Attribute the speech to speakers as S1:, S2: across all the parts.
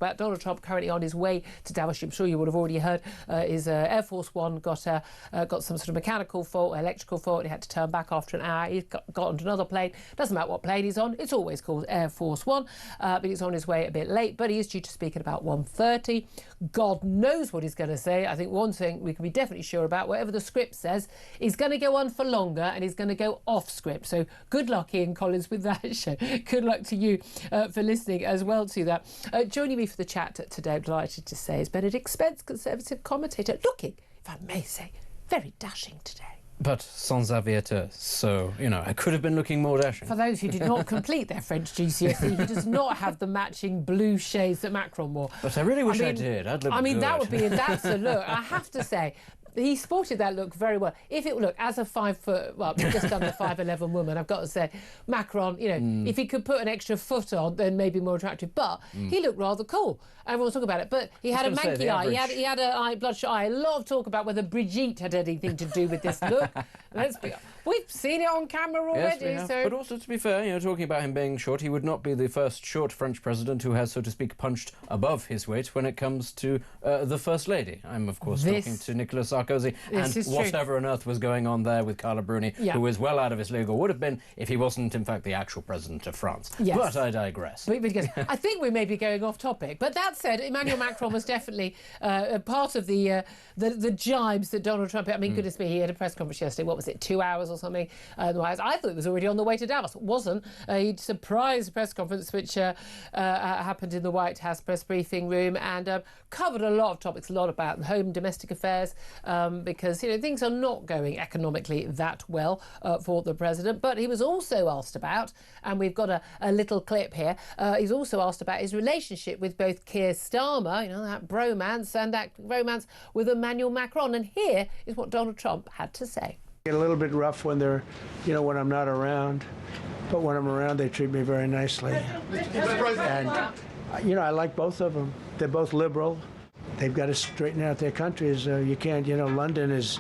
S1: about. Donald Trump currently on his way to Davos. I'm sure you would have already heard his Air Force One got some sort of mechanical fault, electrical fault. He had to turn back after an hour. He got onto another plane. Doesn't matter what plane he's on. It's always called Air Force One. But he's on his way a bit late. But he is due to speak at about 1:30. God knows what he's going to say. I think one thing we can be definitely sure about, whatever the script says, he's going to go on for longer and he's going to go off script. So good luck, Ian Collins, with that show. Good luck to you for listening as well to that. Joining me for the chat today, I'm delighted to say, is Benedict Spence, Conservative commentator, looking, if I may say, very dashing today.
S2: But sans aviateur, so, you know, I could have been looking more dashing.
S1: For those who did not complete their French GCSE, he does not have the matching blue shades that Macron wore.
S2: But I really wish I did. I'd look good.
S1: That would be, that's a look. I have to say, he sported that look very well. If it look as a 5 foot, well, just under 5'11" woman, I've got to say, Macron, you know, if he could put an extra foot on, then maybe more attractive. But he looked rather cool. Everyone's talking about it. But he had a manky eye. He had an eye, bloodshot eye. A lot of talk about whether Brigitte had anything to do with this look. We've seen it on camera already.
S2: Yes, we have.
S1: So.
S2: But also, to be fair, you know, talking about him being short, he would not be the first short French president who has, so to speak, punched above his weight when it comes to the First Lady. I'm, of course, talking to Nicolas Sarkozy and whatever on earth was going on there with Carla Bruni, who was well out of his league, or would have been if he wasn't, in fact, the actual president of France.
S1: Yes.
S2: But I digress.
S1: Because I think we may be going off topic. But that said, Emmanuel Macron was definitely part of the jibes that Donald Trump... I mean, goodness me, he had a press conference yesterday. What was it, 2 hours or something? I thought it was already on the way to Davos. It wasn't. He'd surprised a press conference which happened in the White House press briefing room and covered a lot of topics, a lot about home domestic affairs, because, you know, things are not going economically that well for the president. But he was also asked about, and we've got a little clip here, he's also asked about his relationship with both Keir Starmer, you know, that bromance, and that romance with Emmanuel Macron. And here is what Donald Trump had to say.
S3: Get a little bit rough when they're, you know, when I'm not around, but when I'm around, they treat me very nicely. And, you know, I like both of them. They're both liberal. They've got to straighten out their countries. You can't, you know, London is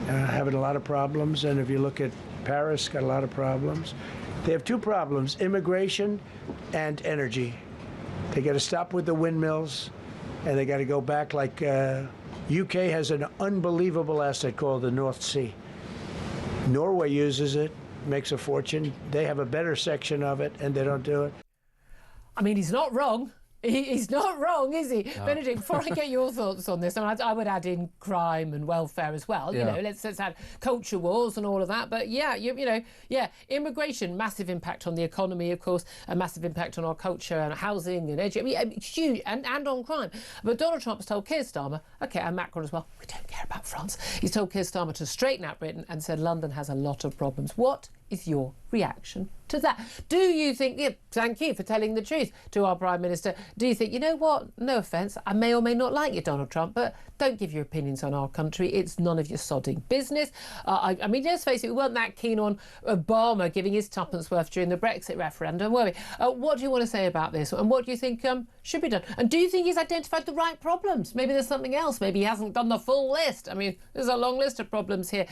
S3: having a lot of problems, and if you look at Paris, got a lot of problems. They have two problems, immigration and energy. They got to stop with the windmills, and they got to go back like UK has an unbelievable asset called the North Sea. Norway uses it, makes a fortune. They have a better section of it, and they don't do it.
S1: I mean, he's not wrong. He's not wrong, is he? No. Benedict, before I get your thoughts on this, I would add in crime and welfare as well. You know, let's add culture wars and all of that. But yeah, you know, immigration, massive impact on the economy, of course, a massive impact on our culture and housing and education. I mean, huge, and on crime. But Donald Trump has told Keir Starmer, OK, and Macron as well, we don't care about France. He's told Keir Starmer to straighten out Britain and said London has a lot of problems. What is your reaction to that? Do you think, thank you for telling the truth to our Prime Minister, do you think, you know what, no offence, I may or may not like you, Donald Trump, but don't give your opinions on our country. It's none of your sodding business. I mean, let's face it, we weren't that keen on Obama giving his tuppence worth during the Brexit referendum, were we? What do you want to say about this? And what do you think should be done? And do you think he's identified the right problems? Maybe there's something else. Maybe he hasn't done the full list. I mean, there's a long list of problems here.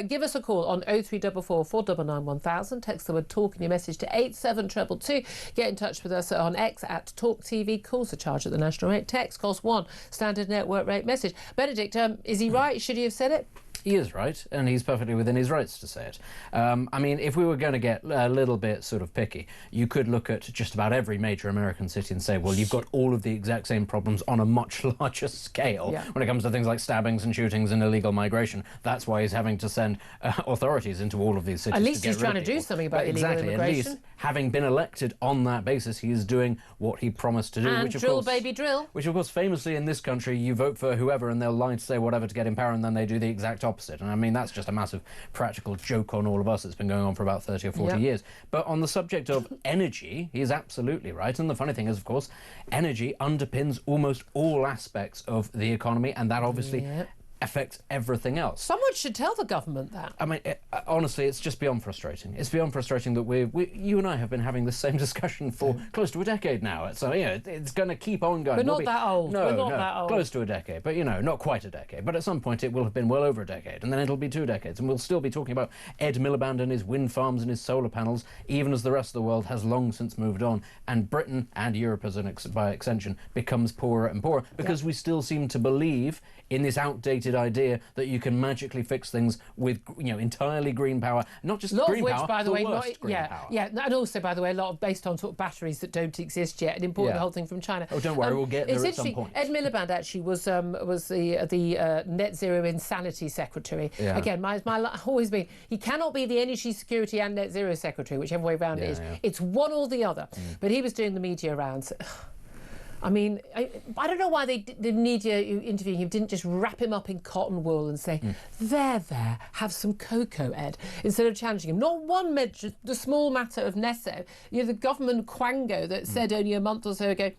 S1: Give us a call on 0344 499 1000. Text the word talk in your message to 87222. Get in touch with us on X at TalkTV. Calls are charged at the national rate. Text costs £1. Standard network rate message. Benedict, is he right? Should he have said it?
S2: He is right, and he's perfectly within his rights to say it. I mean, if we were going to get a little bit sort of picky, you could look at just about every major American city and say, well, you've got all of the exact same problems on a much larger scale when it comes to things like stabbings and shootings and illegal migration. That's why he's having to send authorities into all of these cities.
S1: At least he's trying to do something about illegal immigration.
S2: At least, having been elected on that basis, he is doing what he promised to do.
S1: And
S2: which, of
S1: drill,
S2: course,
S1: baby, drill.
S2: Which, of course, famously in this country, you vote for whoever and they'll lie to say whatever to get in power, and then they do the exact opposite. And I mean, that's just a massive practical joke on all of us. It's been going on for about 30 or 40 years. But on the subject of energy, he is absolutely right. And the funny thing is, of course, energy underpins almost all aspects of the economy, and that obviously affects everything else.
S1: Someone should tell the government that.
S2: I mean, honestly, it's just beyond frustrating. It's beyond frustrating that you and I have been having this same discussion for close to a decade now. So, it's going to keep on going.
S1: We're not that old.
S2: No,
S1: We're not that old.
S2: Close to a decade, but, not quite a decade. But at some point, it will have been well over a decade, and then it'll be 2 decades, and we'll still be talking about Ed Miliband and his wind farms and his solar panels, even as the rest of the world has long since moved on, and Britain and Europe, by extension, becomes poorer and poorer, because we still seem to believe in this outdated idea that you can magically fix things with, entirely green power, not just green power,
S1: by the way,
S2: green power.
S1: Yeah, and also, by the way, a lot of based on sort of batteries that don't exist yet, and importing the whole thing from China.
S2: Oh, don't worry, we'll get there at some point.
S1: Ed Miliband actually was the net zero insanity secretary.
S2: Yeah.
S1: Again, my always been, he cannot be the energy security and net zero secretary, whichever way round it is.
S2: Yeah.
S1: It's one or the other. But he was doing the media rounds. I mean, I don't know why the media interviewing him didn't just wrap him up in cotton wool and say, there, have some cocoa, Ed, instead of challenging him. Not one mention the small matter of Nesso, the government quango that said only a month or so ago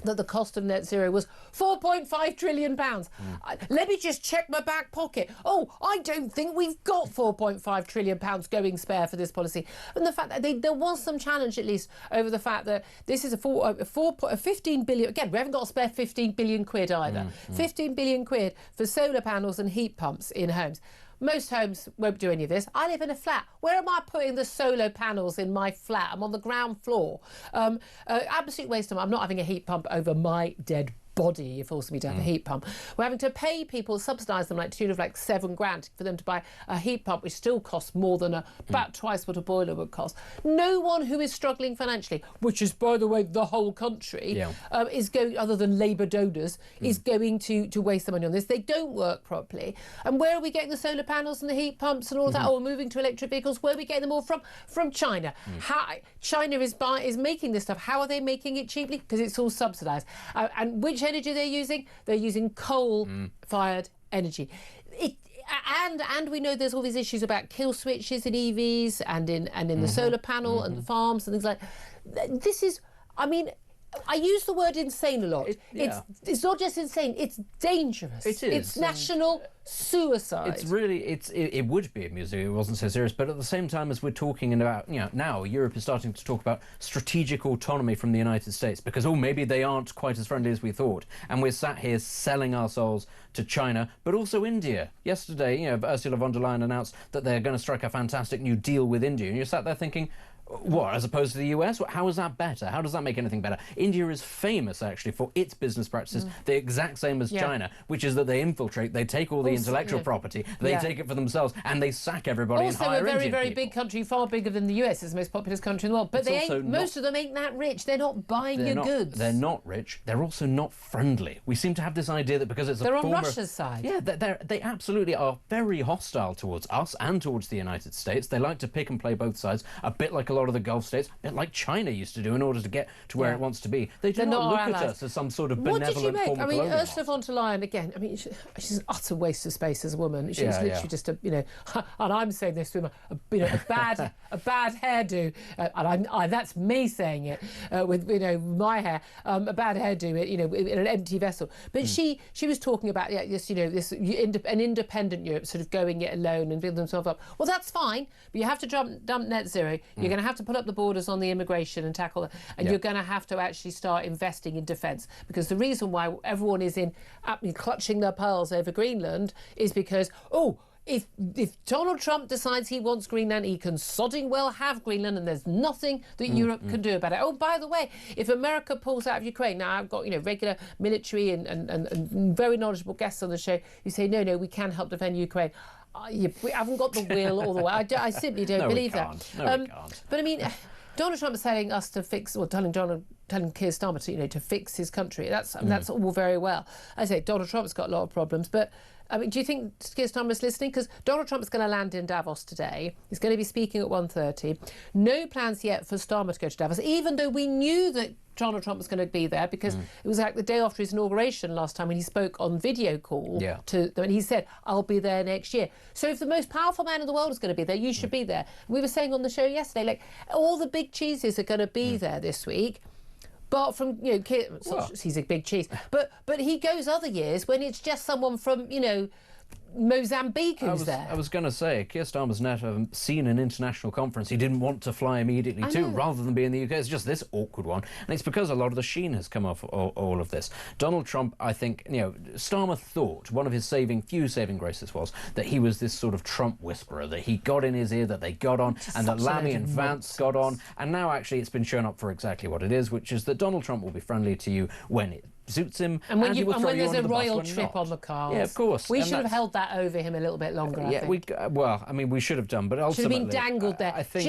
S1: that the cost of net zero was £4.5 trillion. Let me just check my back pocket. Oh, I don't think we've got £4.5 trillion going spare for this policy. And the fact that there was some challenge, at least, over the fact that this is a 15 billion... Again, we haven't got a spare 15 billion quid either. 15 billion quid for solar panels and heat pumps in homes. Most homes won't do any of this. I live in a flat. Where am I putting the solar panels in my flat? I'm on the ground floor. Absolute waste of money. I'm not having a heat pump over my dead body. You're forcing me to have a heat pump. We're having to pay people, subsidise them, to the tune of £7,000 for them to buy a heat pump, which still costs more than about twice what a boiler would cost. No one who is struggling financially, which is, by the way, the whole country, is going, other than Labour donors, is going to waste the money on this. They don't work properly. And where are we getting the solar panels and the heat pumps and all that? Oh, we're moving to electric vehicles. Where are we getting them all from? From China. China is making this stuff. How are they making it cheaply? Because it's all subsidised. And which energy they're using? They're using coal-fired energy. And we know there's all these issues about kill switches in EVs and in the solar panel and the farms and things like that. This is, I mean, I use the word insane a lot. It's not just insane, it's dangerous.
S2: It is.
S1: It's national suicide.
S2: It's really, it would be amusing if it wasn't so serious, but at the same time as we're talking about, now Europe is starting to talk about strategic autonomy from the United States because, maybe they aren't quite as friendly as we thought. And we're sat here selling our souls to China, but also India. Yesterday, Ursula von der Leyen announced that they're going to strike a fantastic new deal with India. And you're sat there thinking, what, as opposed to the US? How is that better? How does that make anything better? India is famous, actually, for its business practices, the exact same as China, which is that they infiltrate, they take all the intellectual property, they take it for themselves, and they sack everybody and hire
S1: Also, a very,
S2: Indian
S1: very
S2: people.
S1: big country, far bigger than the US. It's the most populous country in the world. But most of them ain't that rich. They're not buying your goods.
S2: They're not rich. They're also not friendly. We seem to have this idea that because it's
S1: they're on Russia's side.
S2: Yeah, they absolutely are very hostile towards us and towards the United States. They like to pick and play both sides, a bit like a lot of the Gulf states. A bit like China used to do in order to get to where it wants to be. They do not look at us as some sort of benevolent form of colonialism.
S1: What did you make? I mean, Ursula von der Leyen, again, I mean, she's an utter waste of space as a woman. She's literally just a, and I'm saying this with a bad hairdo, and that's me saying it with, my hair, a bad hairdo, in an empty vessel. But she was talking about, an independent Europe sort of going it alone and building themselves up. Well, that's fine, but you have to dump net zero. You're going to have to put up the borders on the immigration and tackle that, and you're going to have to actually start investing in defence, because the reason why everyone is clutching their pearls over Greenland is because if Donald Trump decides he wants Greenland, he can sodding well have Greenland, and there's nothing that Europe can do about it. Oh, by the way, if America pulls out of Ukraine, now I've got regular military and very knowledgeable guests on the show who say no, we can help defend Ukraine. We haven't got the will all the way. I simply don't believe that.
S2: No, we can't.
S1: But I mean, Donald Trump is telling us to fix, or telling Keir Starmer to fix his country. That's all very well. I say Donald Trump's got a lot of problems, but I mean, do you think Keir Starmer is listening? Because Donald Trump is going to land in Davos today. He's going to be speaking at 1:30. No plans yet for Starmer to go to Davos, even though we knew that Donald Trump was going to be there, because it was like the day after his inauguration last time when he spoke on video call to them, and he said, I'll be there next year. So if the most powerful man in the world is going to be there, you should be there. We were saying on the show yesterday, all the big cheeses are going to be there this week. But from, he's a big cheese. But he goes other years when it's just someone from, Mozambique who's there.
S2: I was going to say, Keir Starmer's never seen an international conference he didn't want to fly immediately to, rather than be in the UK. It's just this awkward one. And it's because a lot of the sheen has come off all of this. Donald Trump, I think, Starmer thought one of his few saving graces was that he was this sort of Trump whisperer, that he got in his ear, that they got on, and that Lammy and Vance got on. And now, actually, it's been shown up for exactly what it is, which is that Donald Trump will be friendly to you when it suits him,
S1: and when,
S2: when
S1: there's a royal trip on the cards.
S2: Yeah, of course.
S1: We should have held that over him a little bit longer, I think.
S2: We should have done, but ultimately...
S1: Should have been dangled there.
S2: I think,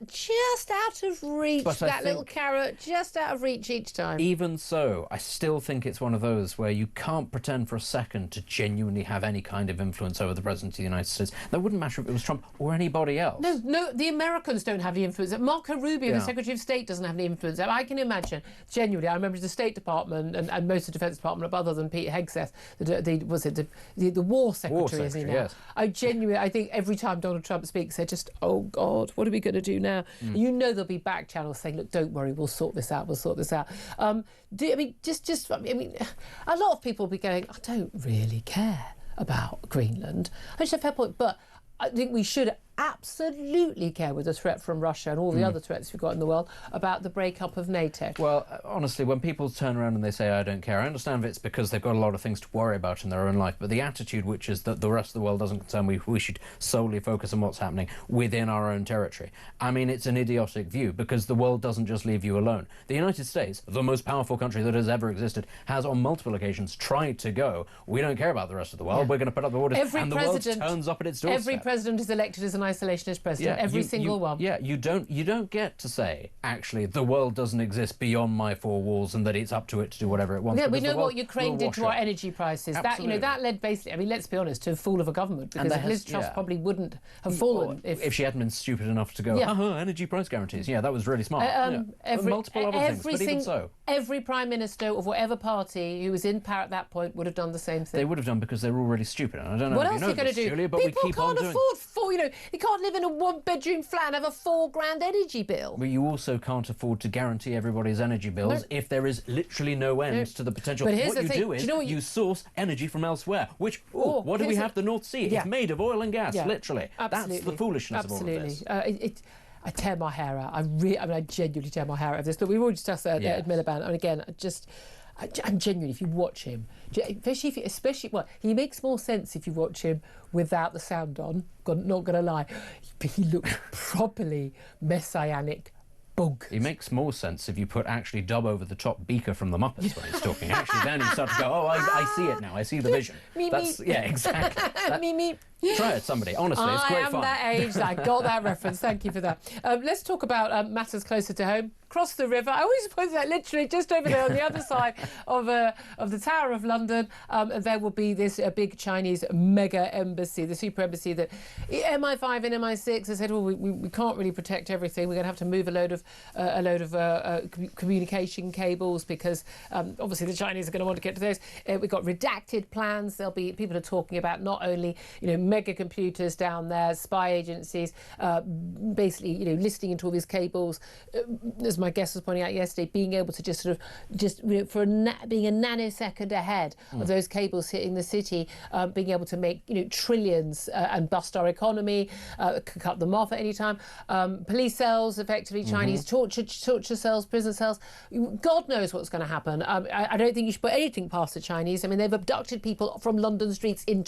S1: just out of reach, that little carrot, just out of reach each time.
S2: Even so, I still think it's one of those where you can't pretend for a second to genuinely have any kind of influence over the President of the United States. That wouldn't matter if it was Trump or anybody else.
S1: No, the Americans don't have the influence. Marco Rubio, the Secretary of State, doesn't have any influence. I can imagine, genuinely, I remember the State Department and most of the Defence Department, other than Pete Hegseth, the War Secretary, isn't he now?
S2: Yes.
S1: I think every time Donald Trump speaks, they're just, oh God, what are we going to do now? You know there'll be back channels saying, look, don't worry, we'll sort this out. A lot of people will be going, I don't really care about Greenland. It's a fair point, but I think we should absolutely care, with the threat from Russia and all the other threats we've got in the world, about the breakup of NATO.
S2: Well, honestly, when people turn around and they say, I don't care, I understand if it's because they've got a lot of things to worry about in their own life, but the attitude, which is that the rest of the world doesn't concern, we should solely focus on what's happening within our own territory. I mean, it's an idiotic view, because the world doesn't just leave you alone. The United States, the most powerful country that has ever existed, has on multiple occasions tried to go, we don't care about the rest of the world, we're going to put up the borders, and the world turns up at its doorstep.
S1: Every president is elected as an isolationist president, every single one.
S2: Yeah, you don't get to say, actually, the world doesn't exist beyond my four walls and that it's up to it to do whatever it wants.
S1: Yeah, we know what Ukraine did to our energy prices.
S2: Absolutely.
S1: That led basically, I mean, let's be honest, to a fool of a government, because Liz Truss probably wouldn't have fallen
S2: if she hadn't been stupid enough to go, energy price guarantees. Yeah, that was really smart. Multiple other things, but even so.
S1: Every Prime Minister of whatever party who was in power at that point would have done the same thing.
S2: They would have done, because they're already stupid. And I don't know
S1: what
S2: if
S1: else
S2: you know
S1: are you going to do?
S2: Julia, but
S1: People
S2: we keep on doing.
S1: can't afford you can't live in a one-bedroom flat and have a £4,000 energy bill.
S2: But you also can't afford to guarantee everybody's energy bills if there is literally no end to the potential.
S1: But here's
S2: what
S1: the thing.
S2: Do is you source energy from elsewhere, which, what do we have? The North Sea. It's made of oil and gas, literally.
S1: Absolutely.
S2: That's the foolishness of all of this.
S1: I tear my hair out. I genuinely tear my hair out of this. But we've already discussed that at Miliband. And again, I'm genuinely, if you watch him, he makes more sense if you watch him without the sound on, not going to lie. But he looks properly messianic bug.
S2: He makes more sense if you put actually dub over the top Beaker from the Muppets when he's talking. Actually, then you start to go, I see it now. I see the vision. Yeah, exactly. Try it, somebody. Honestly, it's great fun.
S1: I am that age. I got that reference. Thank you for that. Let's talk about matters closer to home. Cross the river. I always put that literally just over there on the other side of the Tower of London. There will be this big Chinese mega embassy, the super embassy that MI5 and MI6 has said, well, we can't really protect everything. We're going to have to move a load of communication cables, because obviously the Chinese are going to want to get to those. We've got redacted plans. There'll be people are talking about not only mega computers down there, spy agencies, basically listening into all these cables. As my guest was pointing out yesterday, being able to being a nanosecond ahead of those cables hitting the city, being able to make trillions and bust our economy, cut them off at any time. Police cells, effectively Chinese torture cells, prison cells. God knows what's going to happen. I don't think you should put anything past the Chinese. I mean, they've abducted people from London streets on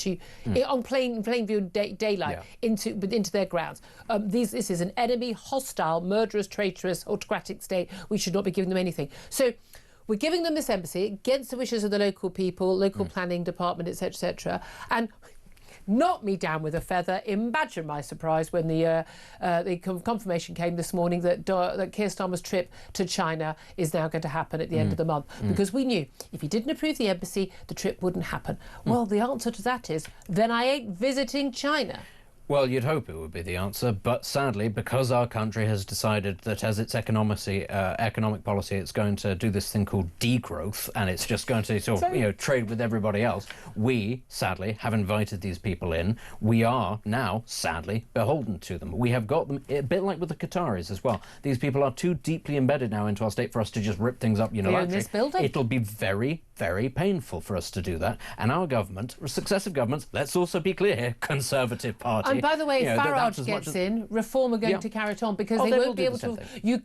S1: plain view daylight into their grounds. This is an enemy, hostile, murderous, traitorous, autocratic state. We should not be giving them anything. So we're giving them this embassy against the wishes of the local people, local planning department, etc., etc. And knocked me down with a feather. Imagine my surprise when the confirmation came this morning that Keir Starmer's trip to China is now going to happen at the end of the month. Because we knew if he didn't approve the embassy, the trip wouldn't happen. Well, the answer to that is, then I ain't visiting China.
S2: Well, you'd hope it would be the answer, but sadly, because our country has decided that as its economic policy, it's going to do this thing called degrowth, and it's just going to sort of, trade with everybody else, we, sadly, have invited these people in. We are now, sadly, beholden to them. We have got them, a bit like with the Qataris as well. These people are too deeply embedded now into our state for us to just rip things up unilaterally.
S1: In this building?
S2: It'll be very, very painful for us to do that. And our government, successive governments, let's also be clear here, Conservative Party.
S1: And by the way, Farage gets in, Reform are going to carry it on because they won't be able to. You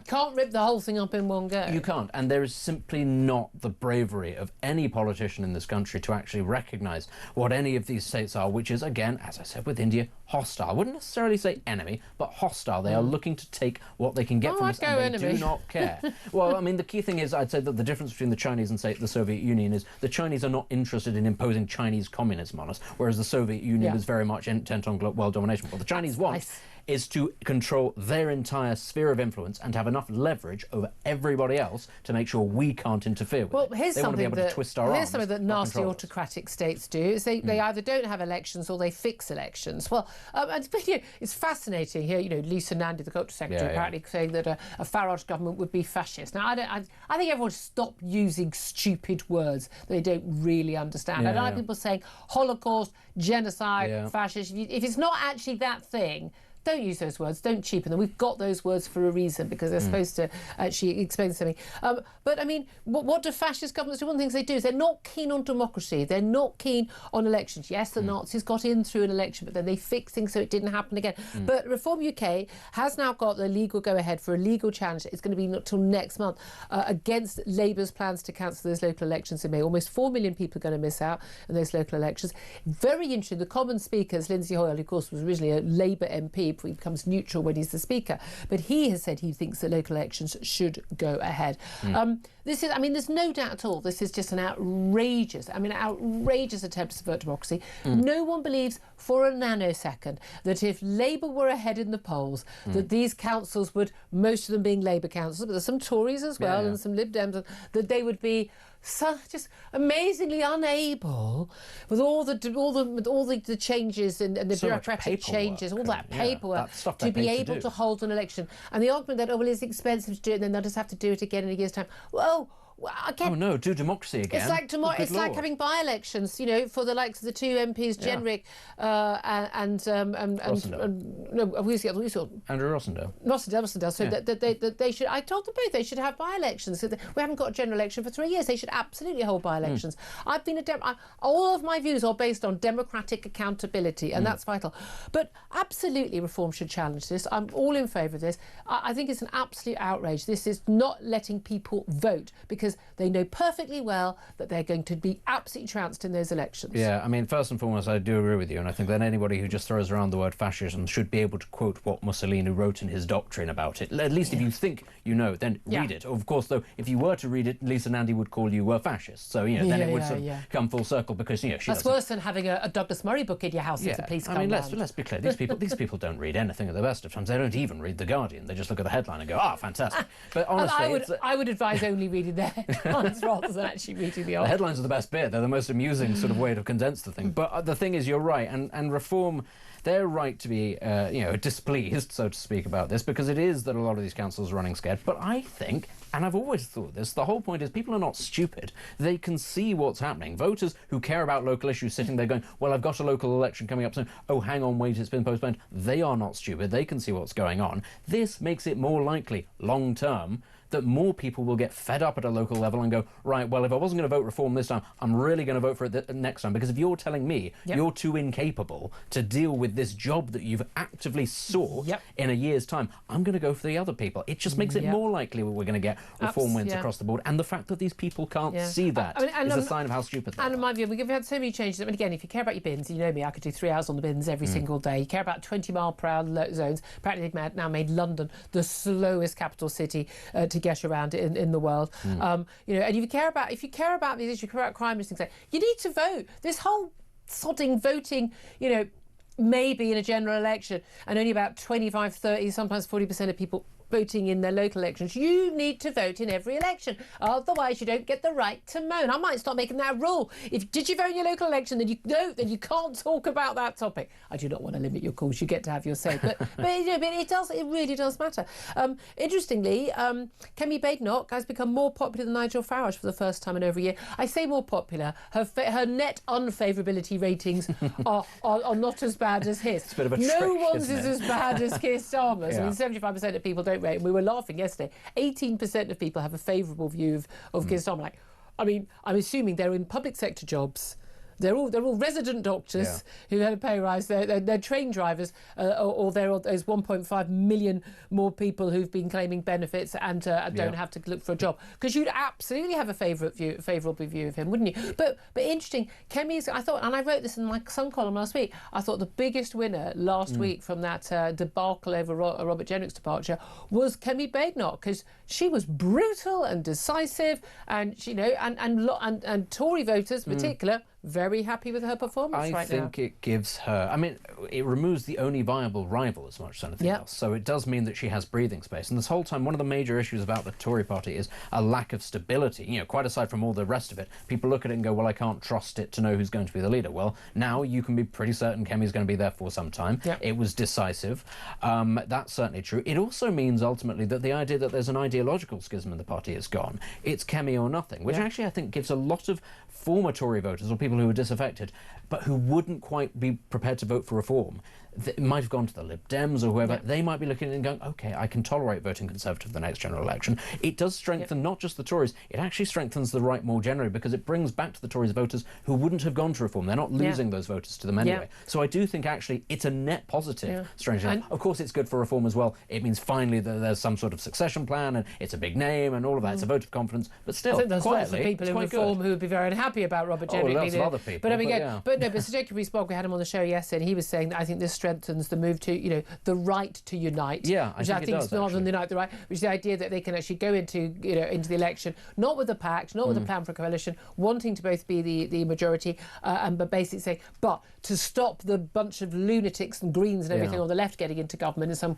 S1: can't rip the whole thing up in one go.
S2: You can't. And there is simply not the bravery of any politician in this country to actually recognise what any of these states are, which is, again, as I said with India, hostile. I wouldn't necessarily say enemy, but hostile. They are looking to take what they can get from us, and they do not care. Well, I mean, the key thing is, I'd say that the difference between the Chinese and, say, the Soviet Union is the Chinese are not interested in imposing Chinese communism on us, whereas the Soviet Union is very much intent on world domination. What the Chinese want is to control their entire sphere of influence and have enough leverage over everybody else to make sure we can't interfere with it.
S1: Here's
S2: they want to be able to twist our arms.
S1: Something that nasty autocratic states do is they either don't have elections or they fix elections. Well, it's fascinating here. You know, Lisa Nandy, the Culture Secretary, apparently saying that a Farage government would be fascist. Now, I think everyone should stop using stupid words that they don't really understand. I don't like people saying Holocaust, genocide, fascist. If it's not actually that thing, don't use those words, don't cheapen them. We've got those words for a reason because they're supposed to actually explain something. But I mean, what do fascist governments do? One of the things they do is they're not keen on democracy. They're not keen on elections. Yes, the Nazis got in through an election, but then they fixed things so it didn't happen again. But Reform UK has now got the legal go-ahead for a legal challenge. It's going to be until next month against Labour's plans to cancel those local elections in May. Almost 4 million people are going to miss out on those local elections. Very interesting. The Commons speakers, Lindsay Hoyle, who of course was originally a Labour MP, he becomes neutral when he's the Speaker. But he has said he thinks that local elections should go ahead. There's no doubt at all, this is just an outrageous attempt to subvert democracy. No one believes for a nanosecond that if Labour were ahead in the polls, that these councils would, most of them being Labour councils, but there's some Tories as well and some Lib Dems, that they would be just amazingly unable with all the changes and the bureaucratic changes, all that paperwork, to be able to hold an election. And the argument that, it's expensive to do it and then they'll just have to do it again in a year's time. Well, again,
S2: oh no, do democracy again.
S1: It's like having by-elections, for the likes of the two MPs, Jenrick and who's the other?
S2: Andrew Rossendale.
S1: Rossendale. So that they should. I told them both they should have by-elections. So we haven't got a general election for 3 years. They should absolutely hold by-elections. I've been all of my views are based on democratic accountability, and that's vital. But absolutely, Reform should challenge this. I'm all in favour of this. I think it's an absolute outrage. This is not letting people vote because they know perfectly well that they're going to be absolutely trounced in those elections. Yeah,
S2: I mean, first and foremost, I do agree with you, and I think that anybody who just throws around the word fascism should be able to quote what Mussolini wrote in his doctrine about it. At least if you think you know, then read it. Of course, though, if you were to read it, Lisa Nandy would call you a fascist. So, then it would sort of come full circle because, she
S1: That's worse than having a Douglas Murray book in your house if the police come round.
S2: Let's be clear. These people don't read anything at the best of times. They don't even read The Guardian. They just look at the headline and go, fantastic. But honestly,
S1: I would advise only reading their headlines rather than actually reading the article.
S2: The headlines are the best bit. They're the most amusing sort of way to condense the thing. But the thing is, you're right, and Reform, they're right to be, displeased, so to speak, about this, because it is that a lot of these councils are running scared. But I think, and I've always thought this, the whole point is people are not stupid. They can see what's happening. Voters who care about local issues sitting there going, well, I've got a local election coming up soon. Oh, hang on, wait, it's been postponed. They are not stupid. They can see what's going on. This makes it more likely, long term, that more people will get fed up at a local level and go, right, well, if I wasn't going to vote Reform this time, I'm really going to vote for it next time. Because if you're telling me you're too incapable to deal with this job that you've actively sought in a year's time, I'm going to go for the other people. It just makes it more likely we're going to get Reform wins across the board. And the fact that these people can't see that is a sign of how stupid they are.
S1: And in my view, we've had so many changes. I mean, again, if you care about your bins, you know me, I could do 3 hours on the bins every single day. You care about 20-mile-per-hour zones. Apparently they've now made London the slowest capital city to get around in the world. And if you care about these issues, you care about crime and things like that, you need to vote. This whole sodding voting, maybe in a general election, and only about 25, 30, sometimes 40% of people voting in their local elections. You need to vote in every election, otherwise you don't get the right to moan. I might start making that a rule. Did you vote in your local election? Then you can't talk about that topic. I do not want to limit your calls. You get to have your say, but it really does matter. Interestingly, Kemi Badenoch has become more popular than Nigel Farage for the first time in over a year. I say more popular. Her net unfavourability ratings are not as bad as his.
S2: It's a bit of a
S1: no
S2: trick,
S1: one's is as bad as Keir Starmer's. I mean, 75% of people don't rate, and we were laughing yesterday. 18% of people have a favourable view of Keir Starmer. Like, I mean, I'm assuming they're in public sector jobs. They're all resident doctors who had a pay rise. They're train drivers, or there's 1.5 million more people who've been claiming benefits and don't have to look for a job. Because you'd absolutely have a favourable view of him, wouldn't you? But interesting, Kemi's. I thought, and I wrote this in my Sun column last week. I thought the biggest winner last week from that debacle over Robert Jenrick's departure was Kemi Badenoch, because she was brutal and decisive, and and Tory voters in particular. Very happy with her performance right now.
S2: I think it gives her... I mean, it removes the only viable rival as much as anything else. So it does mean that she has breathing space. And this whole time, one of the major issues about the Tory party is a lack of stability. You know, quite aside from all the rest of it, people look at it and go, well, I can't trust it to know who's going to be the leader. Well, now you can be pretty certain Kemi's going to be there for some time. It was decisive. That's certainly true. It also means, ultimately, that the idea that there's an ideological schism in the party is gone. It's Kemi or nothing, which actually, I think, gives a lot of former Tory voters, or people who were disaffected, but who wouldn't quite be prepared to vote for reform. They might have gone to the Lib Dems or whoever. They might be looking at it and going, OK, I can tolerate voting Conservative the next general election. It does strengthen not just the Tories, it actually strengthens the right more generally, because it brings back to the Tories voters who wouldn't have gone to reform. They're not losing those voters to them anyway. So I do think actually it's a net positive, strangely enough. Of course, it's good for reform as well. It means finally that there's some sort of succession plan, and it's a big name and all of that. It's a vote of confidence, but still,
S1: I think there's lots of people in reform who would be very unhappy about Robert Jenrick.
S2: Lots of other people.
S1: But I mean, but Sir Jacob Rees-Mogg, we had him on the show yesterday, and he was saying that I think this strengthens the move to, the right to unite.
S2: Which
S1: I think is not than unite the right, which is the idea that they can actually go into the election not with a pact, not with a plan for a coalition, wanting to both be the majority, but basically say, but to stop the bunch of lunatics and Greens and everything on the left getting into government in some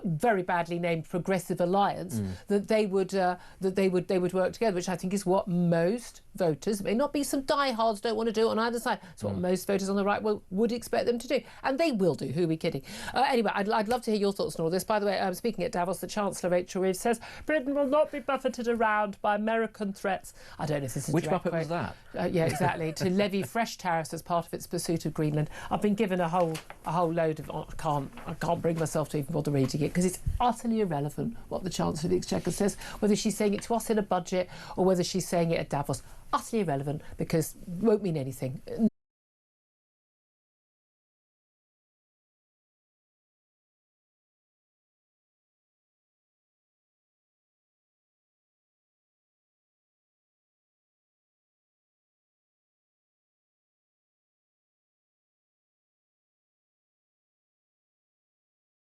S1: very badly named progressive alliance, that they would work together, which I think is what most voters, may not be some diehards, don't want to do it on either side. It's what most voters on the right would expect them to do, and they will do. Who are we kidding? Anyway, I'd love to hear your thoughts on all this. By the way, speaking at Davos, the Chancellor Rachel Reeves says Britain will not be buffeted around by American threats. I don't know if this is
S2: which
S1: direct
S2: Muppet
S1: quote.
S2: was that?
S1: Yeah, exactly. To levy fresh tariffs as part of its pursuit of Greenland. I've been given a whole load of. I can't bring myself to even bother reading it, because it's utterly irrelevant what the Chancellor of the Exchequer says, whether she's saying it to us in a budget or whether she's saying it at Davos. Utterly irrelevant, because it won't mean anything.